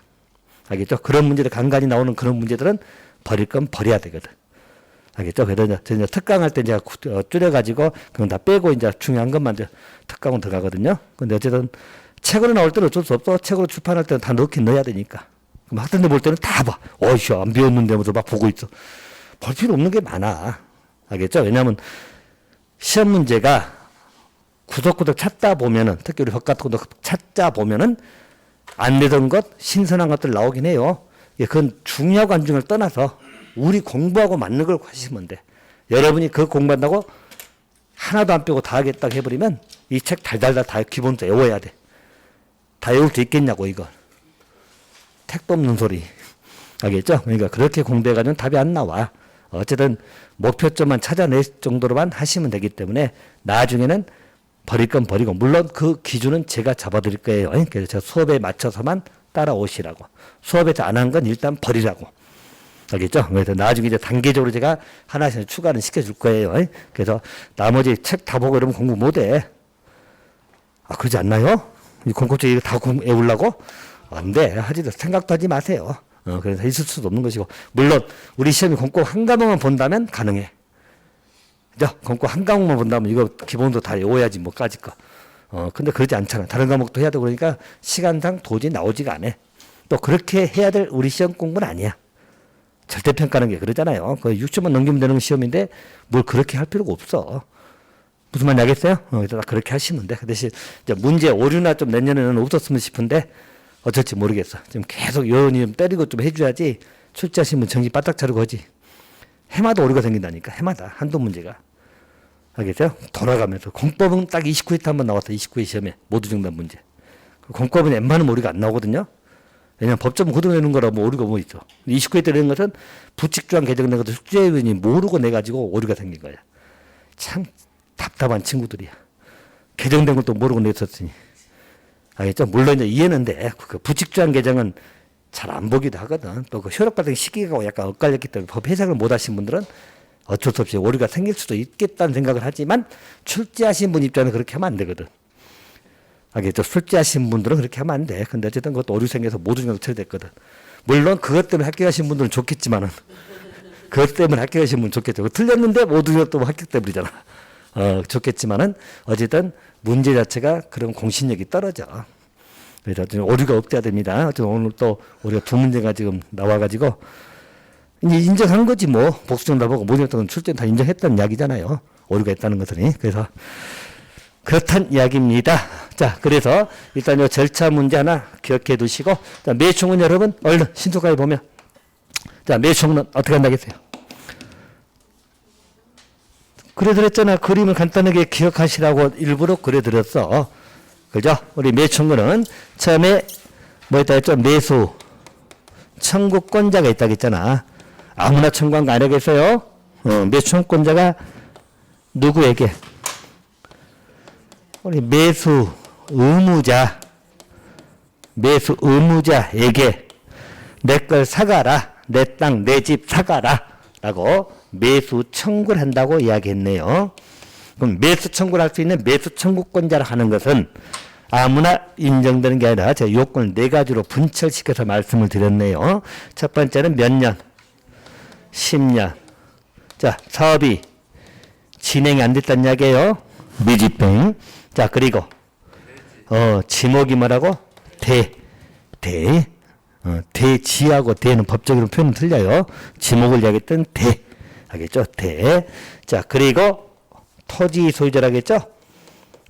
S1: 알겠죠? 그런 문제들 간간히 나오는 그런 문제들은 버릴 건 버려야 되거든. 알겠죠? 그래서 이제 특강할 때 이제 줄여가지고 그건 다 빼고 이제 중요한 것만 이제 특강은 들어가거든요. 근데 어쨌든 책으로 나올 때는 어쩔 수 없어. 책으로 출판할 때는 다 넣긴 넣어야 되니까. 그럼 학생들 볼 때는 다 봐. 어이씨, 안 배웠는데 하면서 막 보고 있어. 볼 필요 없는 게 많아. 알겠죠? 왜냐하면 시험 문제가 구석구석 찾다 보면은, 특히 우리 법 같은 것도 찾다 보면은 안 되던 것, 신선한 것들 나오긴 해요. 그건 중요하고 안 중요를 떠나서 우리 공부하고 맞는 걸 하시면 돼. 여러분이 그거 공부한다고 하나도 안 빼고 다 하겠다고 해버리면 이 책 달달달 다 기본부터 외워야 돼. 다 외울 수 있겠냐고, 이걸. 택도 없는 소리. 알겠죠? 그러니까 그렇게 공부해가지고는 답이 안 나와. 어쨌든 목표점만 찾아낼 정도로만 하시면 되기 때문에 나중에는 버릴 건 버리고, 물론 그 기준은 제가 잡아드릴 거예요. 그래서 제가 수업에 맞춰서만 따라오시라고. 수업에서 안 한 건 일단 버리라고. 알겠죠? 그래서 나중에 이제 단계적으로 제가 하나씩 추가는 시켜줄 거예요. 그래서 나머지 책 다 보고 이러면 공부 못해. 아, 그러지 않나요? 이 공고책 이거 다 외우려고? 안 돼. 하지도 생각도 하지 마세요. 그래서 있을 수도 없는 것이고. 물론, 우리 시험이 공고 한 과목만 본다면 가능해. 그죠? 공고 한 과목만 본다면 이거 기본도 다 외워야지, 뭐, 까짓 거. 근데 그러지 않잖아. 다른 과목도 해야 되고 그러니까 시간상 도저히 나오지가 않아. 또 그렇게 해야 될 우리 시험 공부는 아니야. 절대평가하는 게 그러잖아요. 그 6점만 넘기면 되는 시험인데 뭘 그렇게 할 필요가 없어. 무슨 말인지 알겠어요? 그래서 그렇게 하시면 돼. 그 대신 이제 문제 오류나 좀 내년에는 없었으면 싶은데 어쩔지 모르겠어. 지금 계속 요원이 좀 때리고 좀 해줘야지 출제하시면 정신 바짝 차리고 하지. 해마다 오류가 생긴다니까. 해마다. 한두 문제가. 알겠어요? 돌아가면서. 공법은 딱 29회 때 한번 나왔어. 29회 시험에. 모두 정답 문제. 공법은 웬만하면 오류가 안 나오거든요. 왜냐면 법조문 걷어내는 거라 뭐 오류가 뭐 있어. 29회 때 내는 것은 부칙조항 개정된 것도 숙제위원이 모르고 내가지고 오류가 생긴 거야. 참 답답한 친구들이야. 개정된 것도 모르고 냈었으니. 알겠죠? 물론 이제 이해는 돼. 그 부칙조항 개정은 잘 안 보기도 하거든. 또 그 효력 같은 시기가 약간 엇갈렸기 때문에 법 해석을 못 하신 분들은 어쩔 수 없이 오류가 생길 수도 있겠다는 생각을 하지만 출제하신 분 입장에서 그렇게 하면 안 되거든. 알겠죠? 출제하신 분들은 그렇게 하면 안 돼. 근데 어쨌든 그것도 오류 생겨서 모두 중에서 처리됐거든. 물론 그것 때문에 합격하신 분들은 좋겠지만은 그것 때문에 합격하신 분은 좋겠죠. 틀렸는데 모두 중에서 또 합격 때문이잖아. 좋겠지만은 어쨌든 문제 자체가 그런 공신력이 떨어져. 그래서 오류가 없대야 됩니다. 오늘 또 우리가 두 문제가 지금 나와가지고 이제 인정한 거지 뭐. 복수정답하고 모의정답은 출제는 다 인정했다는 이야기잖아요. 오류가 있다는 것은. 그래서 그렇단 이야기입니다. 자, 그래서 일단 이 절차 문제 하나 기억해 두시고, 자, 매총은 여러분 얼른 신속하게 보면, 자, 매총은 어떻게 한다겠어요? 그래드렸잖아. 그림을 간단하게 기억하시라고 일부러 그래드렸어. 그죠? 우리 매총은 처음에 뭐 있다 했죠? 매수 청구권자가 있다고 했잖아. 아무나 청구한 거 아니겠어요? 매수권자가 누구에게? 우리 매수 의무자에게 내 걸 사가라, 내 땅, 내 집 사가라 라고 매수 청구를 한다고 이야기했네요. 그럼 매수 청구를 할 수 있는 매수 청구권자를 하는 것은 아무나 인정되는 게 아니라 제가 요건을 네 가지로 분철시켜서 말씀을 드렸네요. 첫 번째는 몇 년? 10년. 자, 사업이 진행이 안 됐다는 이야기예요. 미집행. 자, 그리고 지목이 뭐라고? 대지하고 대는 법적으로 표현은 틀려요. 지목을 이야기했던 대. 알겠죠? 대. 자, 그리고 토지 소유자라겠죠?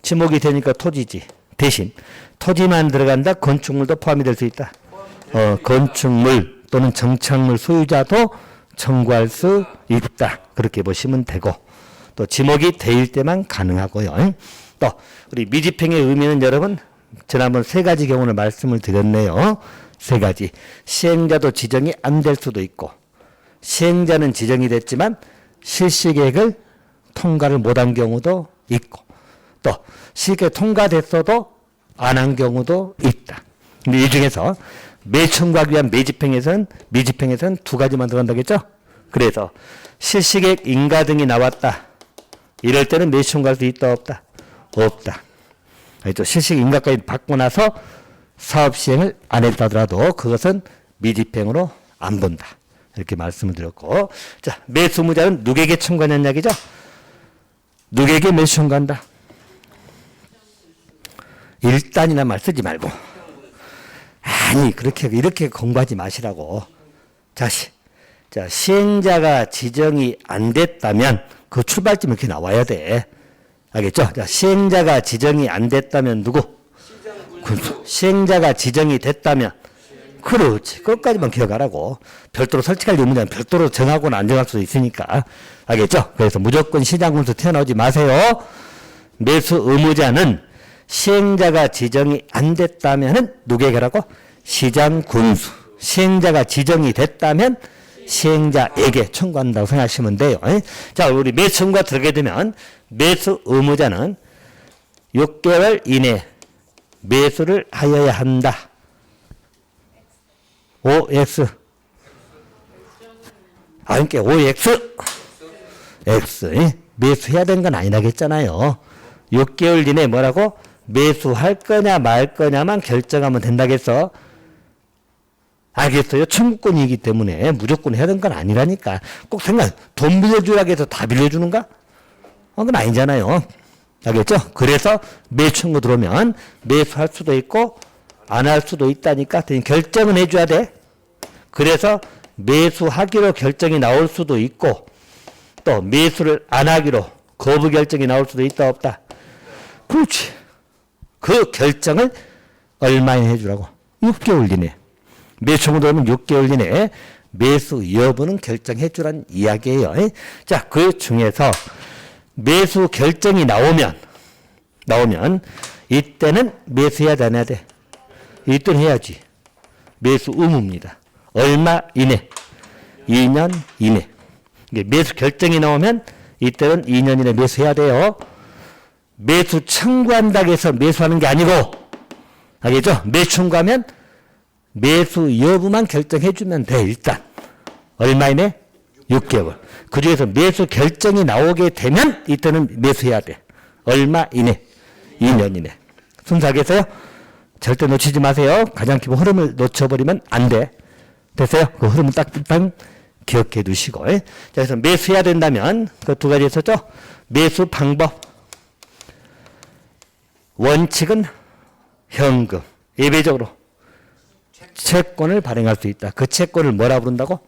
S1: 지목이 되니까 토지지. 대신 토지만 들어간다. 건축물도 포함이 될 수 있다. 건축물 또는 정착물 소유자도 청구할 수 있다. 그렇게 보시면 되고, 또 지목이 대일 때만 가능하고요. 또 우리 미집행의 의미는 여러분 지난번 세 가지 경우를 말씀을 드렸네요. 세 가지. 시행자도 지정이 안 될 수도 있고, 시행자는 지정이 됐지만 실시계획을 통과를 못한 경우도 있고, 또 실시계획 통과됐어도 안 한 경우도 있다. 근데 이 중에서 매청구하기 위한 미집행에서는 두 가지만 들어간다겠죠? 그래서 실시계획 인가 등이 나왔다. 이럴 때는 매청구할 수 있다 없다? 없다. 알겠죠? 실시계획 인가까지 받고 나서 사업 시행을 안 했다 하더라도 그것은 미집행으로 안 본다. 이렇게 말씀을 드렸고, 자, 매수무자는 누구에게 청구하냐는 이야기죠? 누구에게 매수 청구한다? 일단이나 말 쓰지 말고. 아니, 이렇게 공부하지 마시라고. 자, 시행자가 지정이 안 됐다면 그 출발점이 이렇게 나와야 돼. 알겠죠? 자, 시행자가 지정이 안 됐다면 누구? 시행자가 지정이 됐다면, 그렇지. 그것까지만 기억하라고. 별도로 설치할 의무자는 별도로 정하고는 안 정할 수도 있으니까. 알겠죠? 그래서 무조건 시장군수 튀어나오지 마세요. 매수 의무자는 시행자가 지정이 안 됐다면은 누구에게 하라고? 시장군수. 시행자가 지정이 됐다면 시행자에게 청구한다고 생각하시면 돼요. 자, 우리 매수 청구가 들어가게 되면 매수 의무자는 6개월 이내 매수를 하여야 한다. OX. 그러니까 OX. X. 매수해야 되는 건 아니라겠잖아요. 6개월 이내에 뭐라고? 매수할 거냐 말 거냐만 결정하면 된다겠어. 알겠어요? 청구권이기 때문에 무조건 해야 되는 건 아니라니까. 꼭 돈 빌려주라고 해서 다 빌려주는가? 그건 아니잖아요. 알겠죠? 그래서 매수청구 들어오면 매수할 수도 있고 안 할 수도 있다니까. 결정은 해줘야 돼. 그래서 매수하기로 결정이 나올 수도 있고 또 매수를 안 하기로 거부 결정이 나올 수도 있다 없다. 그렇지. 그 결정을 얼마에 해주라고? 6개월 이내. 매수청구 들어오면 6개월 이내에 매수 여부는 결정해 주란 이야기예요. 자, 그 중에서 매수 결정이 나오면 이때는 매수해야 돼, 안 해야 돼? 이때는 해야지. 매수 의무입니다. 얼마 이내? 2년 이내. 매수 결정이 나오면 이때는 2년 이내 매수해야 돼요. 매수 청구한다고 해서 매수하는 게 아니고, 알겠죠? 매수 청구하면 매수 여부만 결정해 주면 돼, 일단. 얼마 이내? 6개월. 그 중에서 매수 결정이 나오게 되면 이때는 매수해야 돼. 얼마 이내? 2년 이내. 순서 알겠어요? 절대 놓치지 마세요. 가장 기본 흐름을 놓쳐버리면 안 돼. 됐어요? 그 흐름을 딱 기억해 두시고. 자, 그래서 매수해야 된다면 그 두 가지 있었죠? 매수 방법. 원칙은 현금. 예외적으로 채권을 발행할 수 있다. 그 채권을 뭐라 부른다고?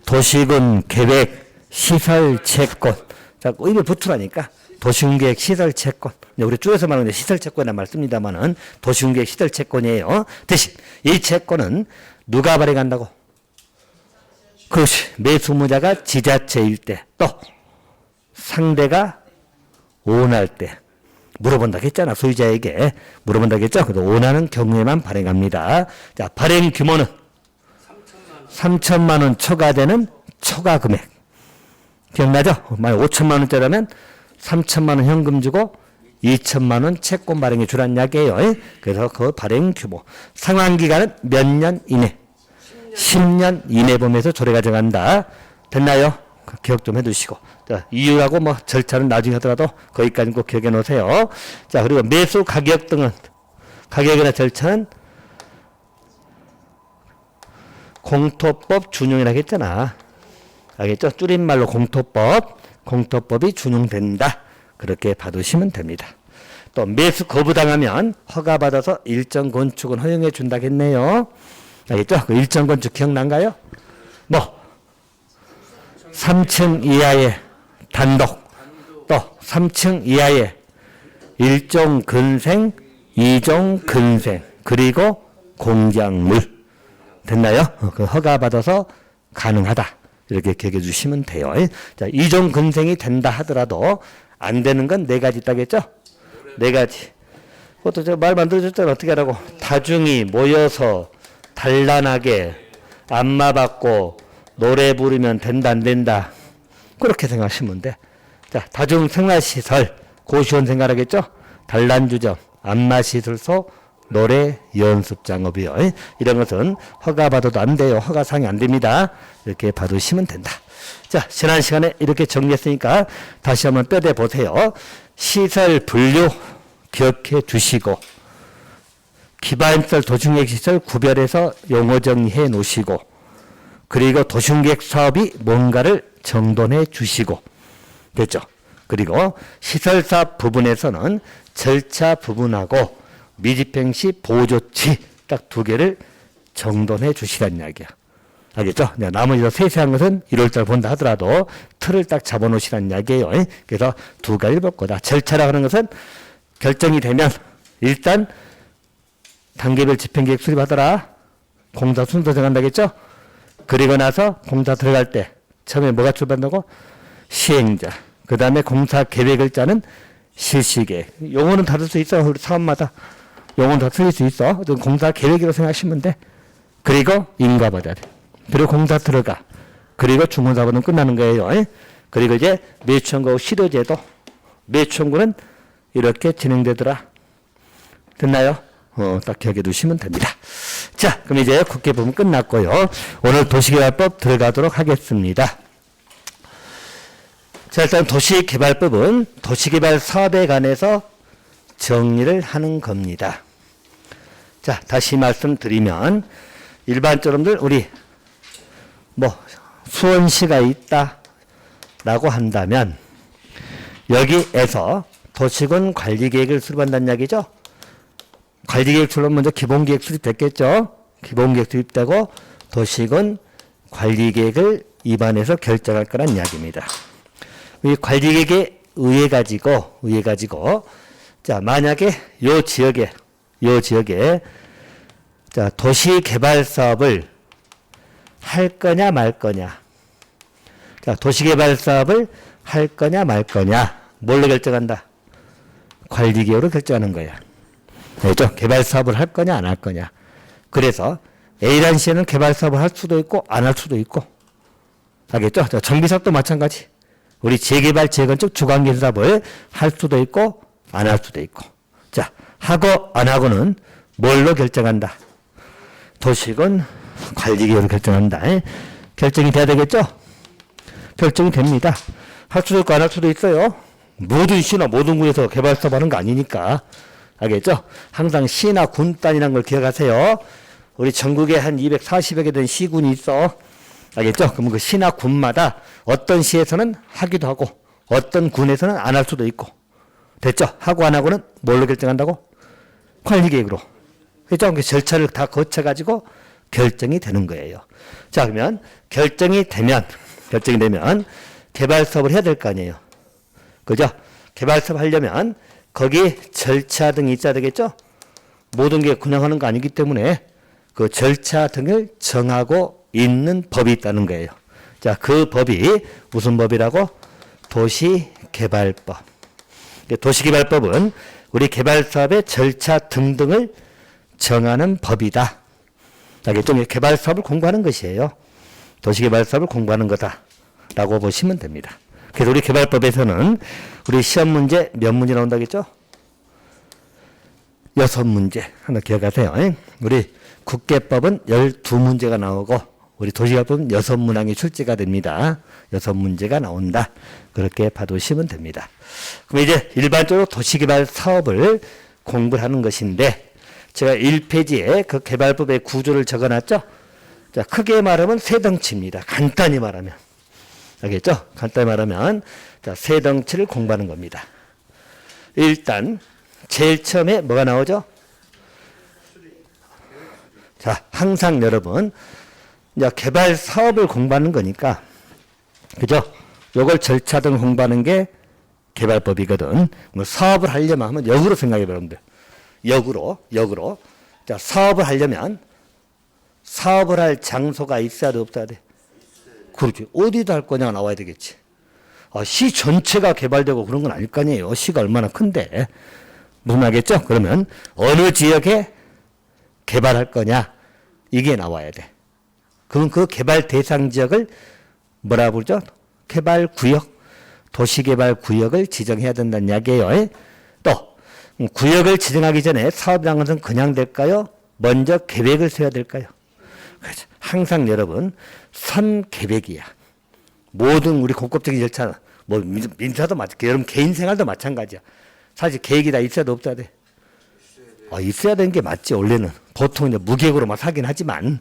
S1: 도시군 계획 시설 채권. 자, 입에 붙으라니까. 도시군 계획 시설 채권. 우리 줄여서 말하는 시설 채권이란 말 씁니다만은 도시군 계획 시설 채권이에요. 대신 이 채권은 누가 발행한다고? 그렇지. 매수무자가 지자체일 때, 또 상대가 원할 때 물어본다고 했잖아. 소유자에게 물어본다고 했죠. 그래서 원하는 경우에만 발행합니다. 자, 발행 규모는 3천만 원 초과되는 초과 금액. 기억나죠? 만약 5천만 원짜리라면 3천만 원 현금 주고 2천만 원 채권 발행해 주란 이야기예요. 그래서 그 발행 규모. 상환 기간은 몇 년 이내? 10년 이내 범위에서 조례가 정한다. 됐나요? 기억 좀 해두시고. 자, 이유하고 뭐 절차는 나중에 하더라도 거기까지 꼭 기억해 놓으세요. 자, 그리고 매수 가격 등은 가격이나 절차는 공토법 준용이라고 했잖아. 알겠죠? 줄임말로 공토법이 준용된다. 그렇게 봐두시면 됩니다. 또 매수 거부당하면 허가받아서 일정 건축은 허용해 준다고 했네요. 알겠죠? 그 일정 건축 기억난가요? 뭐 3층 이하의 단독, 또 3층 이하의 1종 근생, 2종 근생, 그리고 공작물. 됐나요? 그 허가받아서 가능하다. 이렇게 기억해 주시면 돼요. 자, 2종 근생이 된다 하더라도 안 되는 건 4가지 있다겠죠? 4가지. 그것도 제가 말 만들어줬잖아. 어떻게 하라고? 다중이 모여서 단란하게 안마 받고 노래 부르면 된다 안 된다. 그렇게 생각하시면 돼. 자, 다중생활시설 고시원 생활하겠죠? 단란주점, 안마시설소, 노래 연습장업이요. 이런 것은 허가받아도 안 돼요. 허가상이 안 됩니다. 이렇게 받으시면 된다. 자, 지난 시간에 이렇게 정리했으니까 다시 한번 뼈대 보세요. 시설 분류 기억해 두시고 기반시설, 도시계획시설 구별해서 용어 정리해 놓으시고 그리고 도시계획 사업이 뭔가를 정돈해 주시고 됐죠? 그리고 시설사 부분에서는 절차 부분하고 미집행 시 보호조치 딱 2개를 정돈해 주시란 이야기야. 알겠죠? 나머지 세세한 것은 1월달 본다 하더라도 틀을 딱 잡아놓으시란 이야기예요. 그래서 2가지를 볼 거다. 절차라고 하는 것은 결정이 되면 일단 단계별 집행계획 수립하더라. 공사 순서 정한다겠죠? 그리고 나서 공사 들어갈 때 처음에 뭐가 출발한다고? 시행자. 그 다음에 공사 계획을 짜는 실시계획. 용어는 다를 수 있어. 우리 사업마다 용어는 다 틀릴 수 있어. 공사 계획이라고 생각하시면 돼. 그리고 인가받아야 돼. 그리고 공사 들어가. 그리고 중공사부는 끝나는 거예요. 그리고 이제 매수청구하고 실효제도. 매수청구는 이렇게 진행되더라. 됐나요? 딱 기억해 두시면 됩니다. 자, 그럼 이제 국회 부분 끝났고요. 오늘 도시개발법 들어가도록 하겠습니다. 자, 일단 도시개발법은 도시개발 사업에 관해서 정리를 하는 겁니다. 자, 다시 말씀드리면 일반적으로들 우리 수원시가 있다라고 한다면 여기에서 도시군 관리계획을 수립한다는 이야기죠. 관리계획 수립 먼저 기본계획 수립됐겠죠. 기본계획 수립되고 도시군 관리계획을 입안해서 결정할 거란 이야기입니다. 이 관리계획에 의해 가지고 자, 만약에 요 지역에 자, 도시개발 사업을 할 거냐 말 거냐. 자, 도시개발 사업을 할 거냐 말 거냐. 뭘로 결정한다? 관리계획으로 결정하는 거야. 알죠? 개발 사업을 할 거냐 안 할 거냐. 그래서 A라는 시에는 개발 사업을 할 수도 있고 안 할 수도 있고. 알겠죠? 정비사업도 마찬가지. 우리 재개발, 재건축, 주관계 사업을 할 수도 있고 안 할 수도 있고. 자, 하고 안 하고는 뭘로 결정한다? 도시군 관리계획으로 결정한다. 결정이 돼야 되겠죠? 결정이 됩니다. 할 수도 있고 안 할 수도 있어요. 모든 시나 모든 군에서 개발 사업 하는 거 아니니까. 알겠죠? 항상 시나 군 단위라는 걸 기억하세요. 우리 전국에 한 240여 개 된 시군이 있어. 알겠죠? 그럼 그 시나 군마다 어떤 시에서는 하기도 하고 어떤 군에서는 안 할 수도 있고. 됐죠? 하고 안 하고는 뭘로 결정한다고? 관리계획으로. 그렇죠? 그 절차를 다 거쳐가지고 결정이 되는 거예요. 자, 그러면 결정이 되면 개발 사업을 해야 될 거 아니에요. 그죠? 개발 사업 하려면 거기 절차 등이 있어야 되겠죠? 모든 게 그냥 하는 거 아니기 때문에 그 절차 등을 정하고 있는 법이 있다는 거예요. 자, 그 법이 무슨 법이라고? 도시개발법. 도시개발법은 우리 개발 사업의 절차 등등을 정하는 법이다. 알겠죠? 개발 사업을 공부하는 것이에요. 도시개발 사업을 공부하는 거다라고 보시면 됩니다. 그래서 우리 개발법에서는 우리 시험 문제 몇 문제 나온다겠죠? 6문제. 하나 기억하세요. 우리 국계법은 12문제가 나오고 우리 도시개발법은 6문항이 출제가 됩니다. 6문제가 나온다. 그렇게 봐두시면 됩니다. 그럼 이제 일반적으로 도시개발 사업을 공부를 하는 것인데 제가 1페이지에 그 개발법의 구조를 적어놨죠? 자, 크게 말하면 세 덩치입니다. 간단히 말하면. 알겠죠? 간단히 말하면 자, 세 덩치를 공부하는 겁니다. 일단 제일 처음에 뭐가 나오죠? 자, 항상 여러분 이제 개발 사업을 공부하는 거니까 그죠? 요걸 절차 등 공부하는 게 개발법이거든. 뭐 사업을 하려면 하면 역으로 생각해 보면 돼. 역으로. 자, 사업을 하려면 사업을 할 장소가 있어야 돼, 없어야 돼? 그렇지. 어디다 할 거냐가 나와야 되겠지. 시 전체가 개발되고 그런 건 아닐 거 아니에요. 시가 얼마나 큰데. 무슨 말겠죠? 그러면 어느 지역에 개발할 거냐 이게 나와야 돼. 그럼 그 개발 대상 지역을 뭐라 부르죠? 개발구역, 도시개발구역을 지정해야 된다는 이야기예요. 또 구역을 지정하기 전에 사업이라는 것은 그냥 될까요? 먼저 계획을 세워야 될까요? 그렇죠. 항상 여러분 선계획이야. 모든 우리 공법적인 절차는 뭐 민사도 마찬가지, 여러분 개인 생활도 마찬가지야. 사실 계획이 다 있어야 돼, 없어야 돼? 있어야 되는 게 맞지 원래는. 보통 이제 무계획으로만 사긴 하지만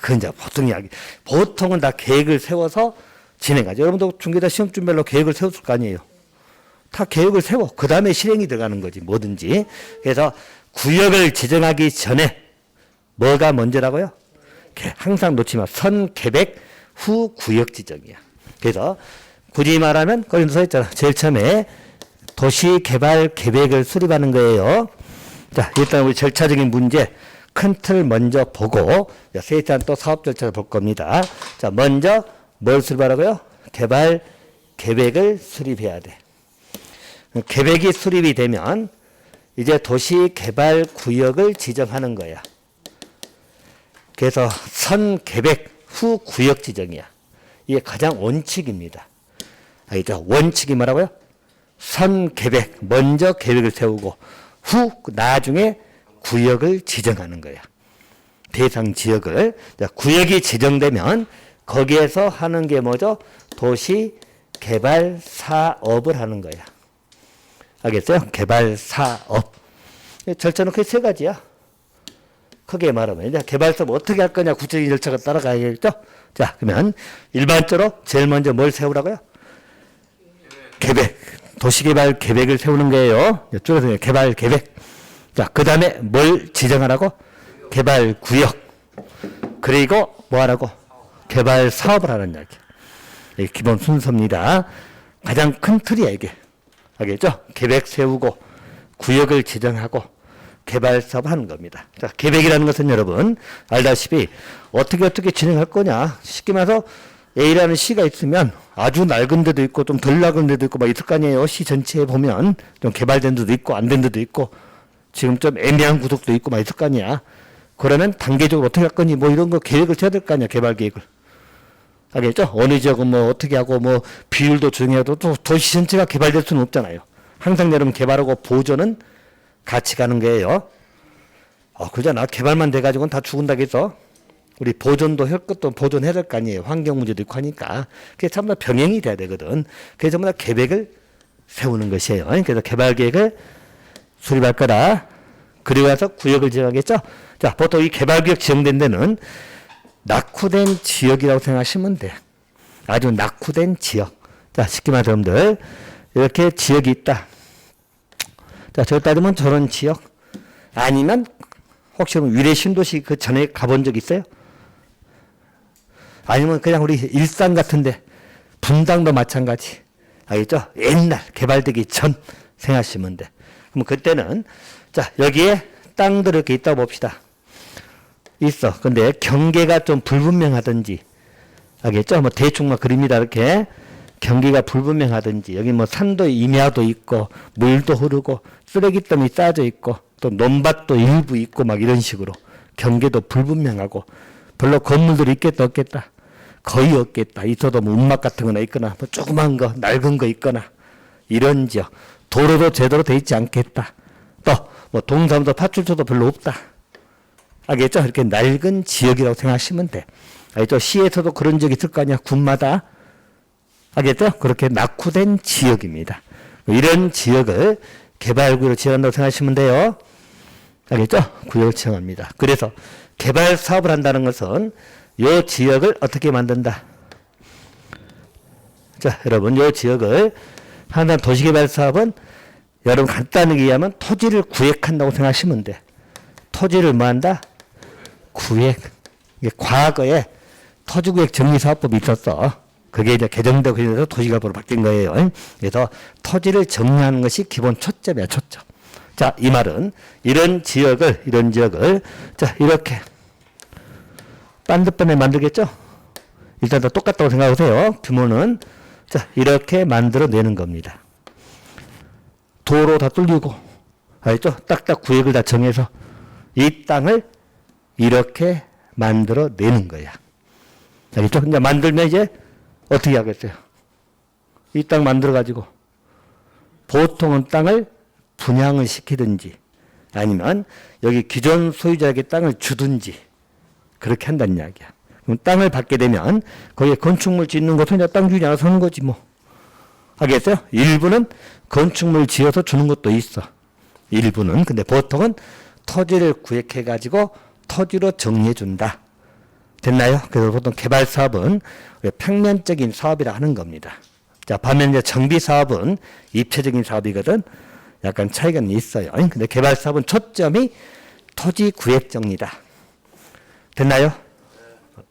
S1: 그건 이제 보통 이야기. 보통은 다 계획을 세워서 진행하죠. 여러분도 중개자 시험 준비하려고 계획을 세웠을 거 아니에요. 다 계획을 세워. 그 다음에 실행이 들어가는 거지 뭐든지. 그래서 구역을 지정하기 전에 뭐가 먼저라고요? 항상 놓지 마. 선계획 후 구역 지정이야. 그래서 굳이 말하면 거기 써 있잖아. 제일 처음에 도시개발 계획을 수립하는 거예요. 자, 일단 우리 절차적인 문제 큰 틀 먼저 보고 세일단 또 사업 절차를 볼 겁니다. 자, 먼저 뭘 수립하라고요? 개발 계획을 수립해야 돼. 계획이 수립이 되면 이제 도시개발 구역을 지정하는 거야. 그래서 선계획 후 구역 지정이야. 이게 가장 원칙입니다. 알겠죠? 원칙이 뭐라고요? 선계획, 먼저 계획을 세우고 후 나중에 구역을 지정하는 거야. 대상 지역을. 자, 구역이 지정되면 거기에서 하는 게 뭐죠? 도시 개발 사업을 하는 거야. 알겠어요? 개발 사업. 절차는 크게 세 가지야. 크게 말하면 이제 개발 사업 어떻게 할 거냐 구체적인 절차가 따라가야겠죠? 자, 그러면 일반적으로 제일 먼저 뭘 세우라고요? 계획. 도시개발 계획을 세우는 거예요. 줄여서 개발 계획. 자, 그 다음에 뭘 지정하라고? 개발 구역. 그리고 뭐 하라고? 개발 사업을 하는 이야기. 이게 기본 순서입니다. 가장 큰 틀이야, 이게. 알겠죠? 계획 세우고, 구역을 지정하고, 개발 사업을 하는 겁니다. 자, 계획이라는 것은 여러분, 알다시피, 어떻게 진행할 거냐. 쉽게 말해서, A라는 시가 있으면 아주 낡은 데도 있고 좀 덜 낡은 데도 있고 막 있을 거 아니에요. 시 전체에 보면 좀 개발된 데도 있고 안 된 데도 있고 지금 좀 애매한 구석도 있고 막 있을 거 아니야. 그러면 단계적으로 어떻게 할 거니 뭐 이런 거 계획을 쳐야 될 거 아니야. 개발 계획을. 알겠죠? 어느 지역은 뭐 어떻게 하고 뭐 비율도 중요해도 또 도시 전체가 개발될 수는 없잖아요. 항상 여러분 개발하고 보존은 같이 가는 거예요. 그러잖아. 개발만 돼가지고는 다 죽은다겠어. 우리 보존도 할 것도 보존해야 될 거 아니에요. 환경 문제도 있고 하니까. 그게 전부 다 병행이 돼야 되거든. 그래서 전부 다 계획을 세우는 것이에요. 그래서 개발 계획을 수립할 거다. 그리고 나서 구역을 지정하겠죠. 자, 보통 이 개발 구역 지정된 데는 낙후된 지역이라고 생각하시면 돼. 아주 낙후된 지역. 자, 쉽게 말해서 여러분들 이렇게 지역이 있다. 자, 저기 따르면 저런 지역. 아니면 혹시 위례 신도시 그 전에 가본 적 있어요? 아니면 그냥 우리 일산 같은데 분당도 마찬가지. 알겠죠? 옛날 개발되기 전 생각하시면 돼. 그럼 그때는 자, 여기에 땅들이 이렇게 있다고 봅시다. 있어. 근데 경계가 좀 불분명하든지 알겠죠? 뭐 대충 막 그립니다. 이렇게 경계가 불분명하든지 여기 뭐 산도 임야도 있고 물도 흐르고 쓰레기더미 쌓여져 있고 또 논밭도 일부 있고 막 이런 식으로 경계도 불분명하고 별로 건물들이 있겠다 없겠다 거의 없겠다. 있어도 뭐 운막 같은 거나 있거나 뭐 조그만 거 낡은 거 있거나 이런 지역. 도로도 제대로 돼 있지 않겠다. 또 뭐 동사무소 파출소도 별로 없다. 알겠죠? 이렇게 낡은 지역이라고 생각하시면 돼. 알겠죠? 시에서도 그런 지역이 있을 거 아니야. 군마다. 알겠죠? 그렇게 낙후된 지역입니다. 이런 지역을 개발구역으로 지정한다고 생각하시면 돼요. 알겠죠? 구역을 지정합니다. 그래서 개발 사업을 한다는 것은 이 지역을 어떻게 만든다? 자, 여러분, 이 지역을 하는 도시개발 사업은 여러분 간단하게 얘기하면 토지를 구획한다고 생각하시면 돼. 토지를 뭐 한다? 구획. 이게 과거에 토지구획 정리사업법이 있었어. 그게 이제 개정되고 해서 도시개발법으로 바뀐 거예요. 그래서 토지를 정리하는 것이 기본 초점이야, 초점. 자, 이 말은 이런 지역을 자, 이렇게 반대편에 만들겠죠? 일단 다 똑같다고 생각하세요. 규모는. 자, 이렇게 만들어내는 겁니다. 도로 다 뚫리고, 알겠죠? 딱딱 구역을 다 정해서 이 땅을 이렇게 만들어내는 거야. 알겠죠? 이제 만들면 이제 어떻게 하겠어요? 이 땅 만들어가지고 보통은 땅을 분양을 시키든지 아니면 여기 기존 소유자에게 땅을 주든지 그렇게 한다는 이야기야. 그럼 땅을 받게 되면 거기에 건축물 짓는 것은 이제 땅 주지 않아서 하는 거지 뭐. 알겠어요? 일부는 건축물 지어서 주는 것도 있어. 일부는. 근데 보통은 토지를 구획해가지고 토지로 정리해준다. 됐나요? 그래서 보통 개발 사업은 평면적인 사업이라 하는 겁니다. 자, 반면 이제 정비 사업은 입체적인 사업이거든. 약간 차이가 있어요. 근데 개발 사업은 초점이 토지 구획 정리다. 됐나요?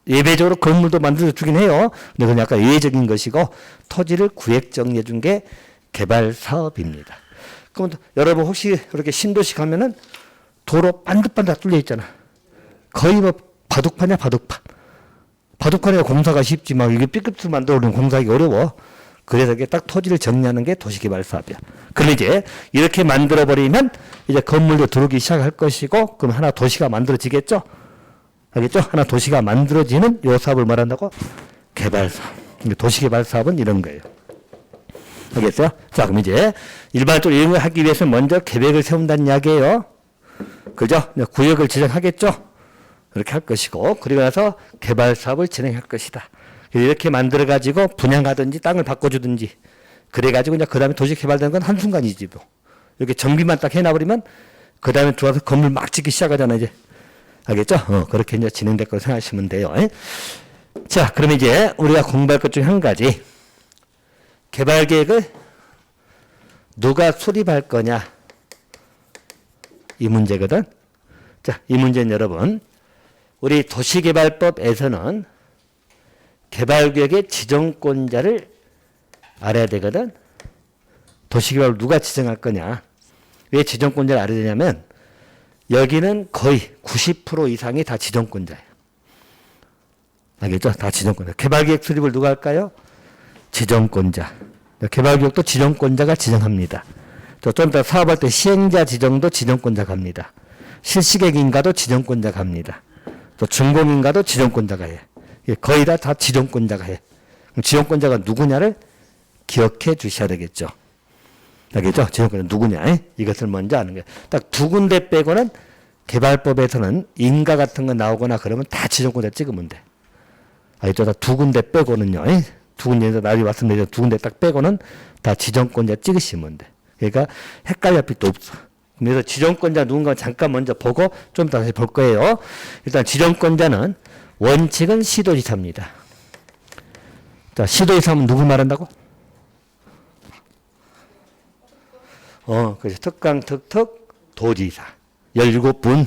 S1: 예외적으로 건물도 만들어 주긴 해요. 근데 그건 약간 예외적인 것이고 토지를 구획 정리해 준 게 개발 사업입니다. 그럼 여러분 혹시 그렇게 신도시 가면은 도로 반듯반듯 뚫려 있잖아. 거의 뭐 바둑판이야, 바둑판. 바둑판이야 공사가 쉽지 막 이게 삐끗을 만들어 놓은 공사하기 어려워. 그래서 이게 딱 토지를 정리하는 게 도시개발 사업이야. 그럼 이제 이렇게 만들어 버리면 이제 건물도 들어오기 시작할 것이고 그럼 하나 도시가 만들어지겠죠? 알겠죠? 하나 도시가 만들어지는 요 사업을 말한다고? 개발 사업. 도시개발 사업은 이런 거예요. 알겠어요? 자, 그럼 이제 일반적으로 이런 걸 하기 위해서 먼저 계획을 세운다는 이야기예요. 그죠? 구역을 지정하겠죠? 그렇게 할 것이고, 그리고 나서 개발 사업을 진행할 것이다. 이렇게 만들어 가지고 분양하든지 땅을 바꿔주든지 그래 가지고 이제 그 다음에 도시 개발되는 건 한순간이지 뭐. 이렇게 정비만 딱 해놔버리면 그 다음에 들어와서 건물 막 짓기 시작하잖아 이제. 알겠죠? 그렇게 이제 진행될 거라고 생각하시면 돼요. 자, 그러면 이제 우리가 공부할 것 중에 한 가지. 개발 계획을 누가 수립할 거냐. 이 문제거든. 자, 이 문제는 여러분, 우리 도시개발법에서는 개발구역의 지정권자를 알아야 되거든. 도시개발을 누가 지정할 거냐. 왜 지정권자를 알아야 되냐면 여기는 거의 90% 이상이 다 지정권자예요. 알겠죠? 다 지정권자. 개발계획 수립을 누가 할까요? 지정권자. 개발구역도 지정권자가 지정합니다. 좀 이따 사업할 때 시행자 지정도 지정권자가 합니다. 실시계획인가도 지정권자가 합니다. 또 준공인가도 지정권자가 해. 거의 다 지정권자가 해. 지정권자가 누구냐를 기억해 주셔야 되겠죠. 알겠죠? 지정권자 누구냐? 이것을 먼저 아는 거예요. 딱 두 군데 빼고는 개발법에서는 인가 같은 거 나오거나 그러면 다 지정권자 찍으면 돼. 알겠죠? 딱 두 군데 빼고는요. 두 군데에서 나중에 말씀드린 두 군데 딱 빼고는 다 지정권자 찍으시면 돼. 그러니까 헷갈릴 필요도 없어. 그래서 지정권자 누군가 잠깐 먼저 보고 좀 다시 볼 거예요. 일단 지정권자는 원칙은 시도지사입니다. 자, 시도지사면 누구 말한다고? 그래서 특강, 특특, 도지사. 17분.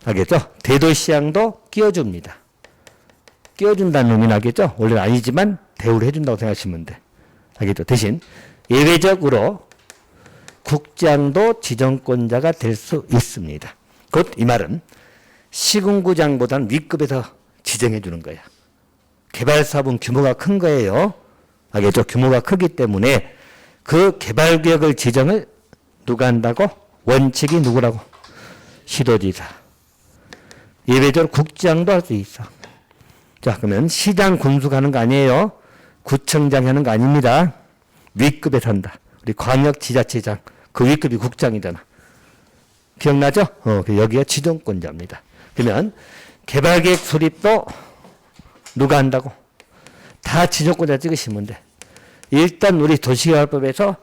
S1: 알겠죠? 대도시장도 끼워줍니다. 끼워준다는 의미는 알겠죠? 원래는 아니지만 대우를 해준다고 생각하시면 돼. 알겠죠? 대신 예외적으로 국장도 지정권자가 될 수 있습니다. 곧 이 말은 시군구장보다는 윗급에서 지정해 주는 거야. 개발사업은 규모가 큰 거예요. 알겠죠? 규모가 크기 때문에 그 개발구역을 지정을 누가 한다고? 원칙이 누구라고? 시도지사. 예외적으로 국장도 할 수 있어. 자, 그러면 시장 군수가 하는 거 아니에요. 구청장이 하는 거 아닙니다. 윗급에서 한다. 우리 광역지자체장. 그 윗급이 국장이잖아. 기억나죠? 여기가 지정권자입니다. 그러면 개발계획 수립도 누가 한다고? 다 지정권자 찍으시면 돼. 일단 우리 도시개발법에서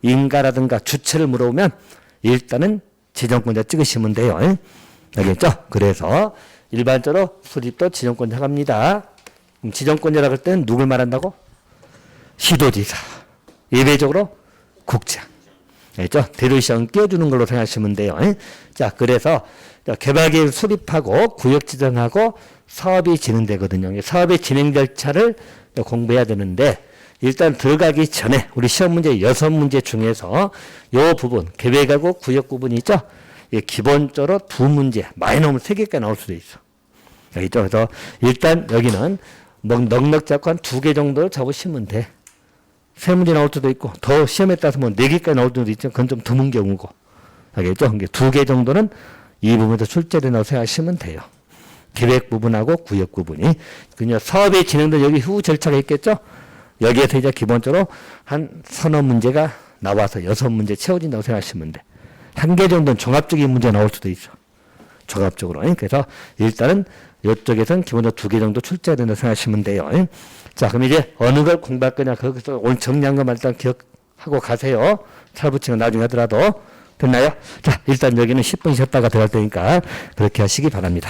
S1: 인가라든가 주체를 물어보면 일단은 지정권자 찍으시면 돼요. 알겠죠? 그래서 일반적으로 수립도 지정권자가 합니다. 지정권자라고 할 때는 누굴 말한다고? 시도지사. 예외적으로 국장. 알겠죠? 대도시장은 끼워주는 걸로 생각하시면 돼요. 자, 그래서 개발계획 수립하고 구역 지정하고 사업이 진행되거든요. 사업의 진행 절차를 공부해야 되는데 일단 들어가기 전에 우리 시험 문제 6문제 중에서 이 부분, 계획하고 구역 부분이 있죠? 기본적으로 2문제, 많이 나오면 3개까지 나올 수도 있어. 알겠죠? 그래서 일단 여기는 넉넉 잡고 한 2개 정도 잡으시면 돼. 3문제 나올 수도 있고, 더 시험에 따라서 뭐 4개까지 나올 수도 있죠. 그건 좀 드문 경우고. 알겠죠? 2개 정도는 이 부분에서 출제된다고 생각하시면 돼요. 계획 부분하고 구역 부분이. 그냥 사업이 진행된 여기 후 절차가 있겠죠? 여기에서 이제 기본적으로 한 서너 문제가 나와서 6문제 채워진다고 생각하시면 돼. 1개 정도는 종합적인 문제 나올 수도 있어. 종합적으로. 그래서 일단은 이쪽에서는 기본적으로 2개 정도 출제가 된다고 생각하시면 돼요. 자, 그럼 이제 어느 걸 공부할 거냐. 거기서 오늘 정리한 것만 일단 기억하고 가세요. 찰붙이는 나중에 하더라도. 됐나요? 자, 일단 여기는 10분 쉬었다가 들어갈 테니까 그렇게 하시기 바랍니다.